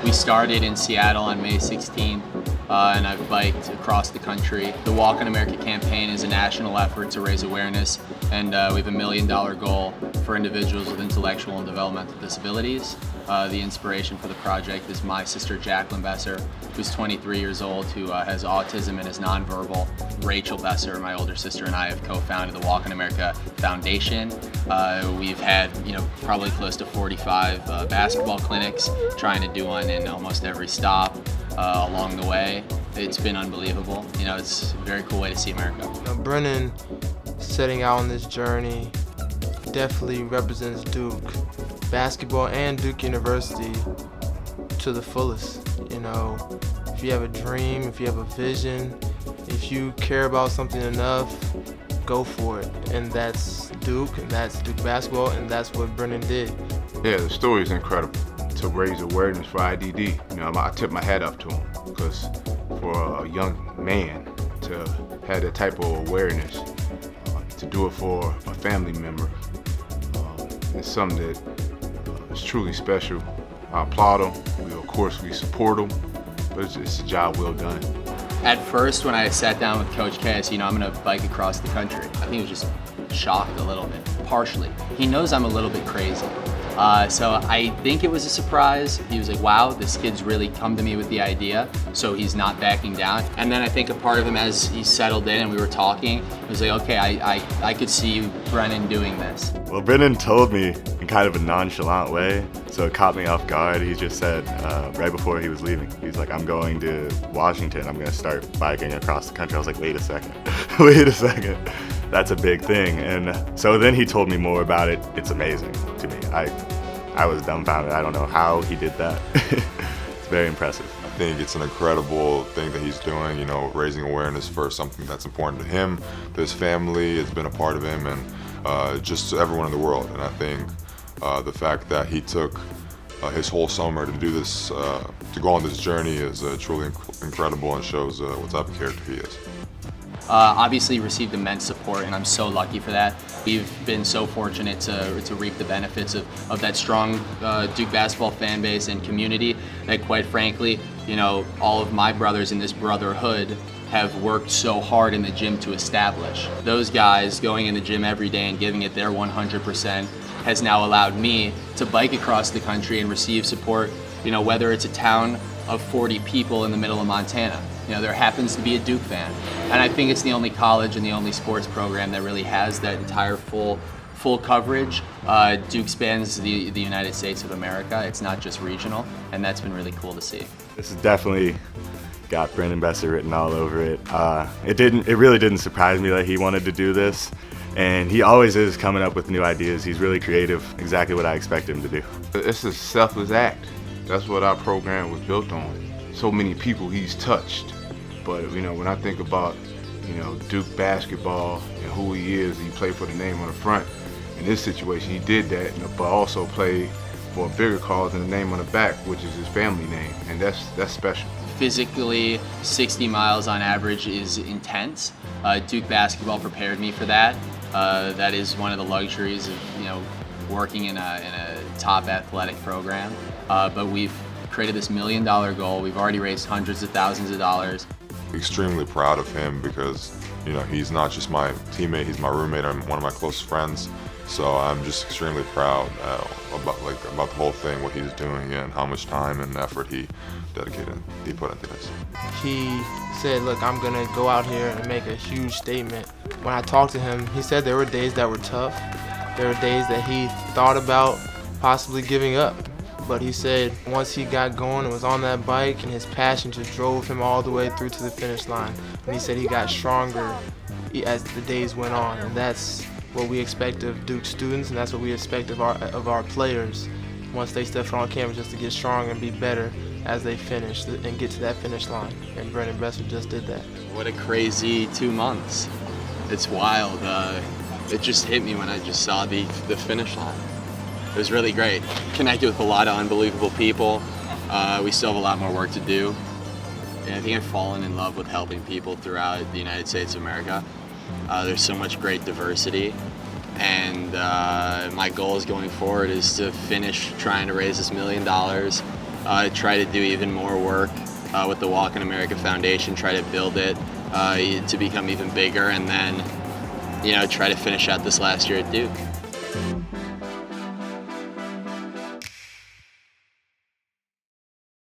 We started in Seattle on May 16th, and I've biked across the country. The Walk on America campaign is a national effort to raise awareness, and we have $1 million goal for individuals with intellectual and developmental disabilities. The inspiration for the project is my sister Brennan Besser, who's 23 years old, who has autism and is nonverbal. Rachel Besser, my older sister, and I have co-founded the Walk on America Foundation. We've had, probably close to 45 basketball clinics, trying to do one in almost every stop along the way. It's been unbelievable. It's a very cool way to see America. Brennan setting out on this journey definitely represents Duke basketball and Duke University to the fullest. If you have a dream, if you have a vision, if you care about something enough, go for it. And that's Duke, and that's Duke basketball, and that's what Brennan did. Yeah, the story is incredible. To raise awareness for IDD, I tip my hat up to him, because for a young man to have that type of awareness, to do it for a family member, it's something that is truly special. I applaud him. Of course, we support him, but it's a job well done. At first, when I sat down with Coach K, I said, I'm going to bike across the country. I think he was just shocked a little bit, partially. He knows I'm a little bit crazy. So I think it was a surprise. He was like, wow, this kid's really come to me with the idea, so he's not backing down. And then I think a part of him, as he settled in and we were talking, was like, okay, I could see Brennan doing this. Well, Brennan told me in kind of a nonchalant way, so it caught me off guard. He just said right before he was leaving, he's like, I'm going to Washington, I'm going to start biking across the country. I was like, wait a second, wait a second. That's a big thing. And so then he told me more about it. It's amazing to me. I was dumbfounded. I don't know how he did that. It's very impressive. I think it's an incredible thing that he's doing, raising awareness for something that's important to him, to his family, it's been a part of him, and just to everyone in the world. And I think the fact that he took his whole summer to do this, to go on this journey is truly incredible and shows what type of character he is. Obviously received immense support, and I'm so lucky for that. We've been so fortunate to reap the benefits of that strong Duke basketball fan base and community that, quite frankly, all of my brothers in this brotherhood have worked so hard in the gym to establish. Those guys going in the gym every day and giving it their 100% has now allowed me to bike across the country and receive support, whether it's a town of 40 people in the middle of Montana. There happens to be a Duke fan. And I think it's the only college and the only sports program that really has that entire full coverage. Duke spans the United States of America. It's not just regional, and that's been really cool to see. This has definitely got Brennan Besser written all over it. It really didn't surprise me that he wanted to do this. And he always is coming up with new ideas. He's really creative, exactly what I expect him to do. It's a selfless act. That's what our program was built on. So many people he's touched. But when I think about Duke basketball and who he is, he played for the name on the front. In this situation, he did that, but also played for a bigger cause and the name on the back, which is his family name, and that's special. Physically, 60 miles on average is intense. Duke basketball prepared me for that. That is one of the luxuries of working in a top athletic program. But we've created this $1 million goal. We've already raised hundreds of thousands of dollars. Extremely proud of him because he's not just my teammate, he's my roommate and one of my closest friends. So I'm just extremely proud about the whole thing, what he's doing, and how much time and effort he put into this. He said, look, I'm gonna go out here and make a huge statement. When I talked to him, he said there were days that were tough. There were days that he thought about possibly giving up. But he said once he got going and was on that bike, and his passion just drove him all the way through to the finish line. And he said he got stronger as the days went on, and that's what we expect of Duke students, and that's what we expect of our players once they step on campus, just to get stronger and be better as they finish and get to that finish line. And Brennan Besser just did that. What a crazy 2 months. It's wild. It just hit me when I just saw the finish line. It was really great. Connected with a lot of unbelievable people. We still have a lot more work to do. And I think I've fallen in love with helping people throughout the United States of America. There's so much great diversity. And my goals going forward is to finish trying to raise this $1 million try to do even more work with the Walk in America Foundation, try to build it to become even bigger, and then, try to finish out this last year at Duke.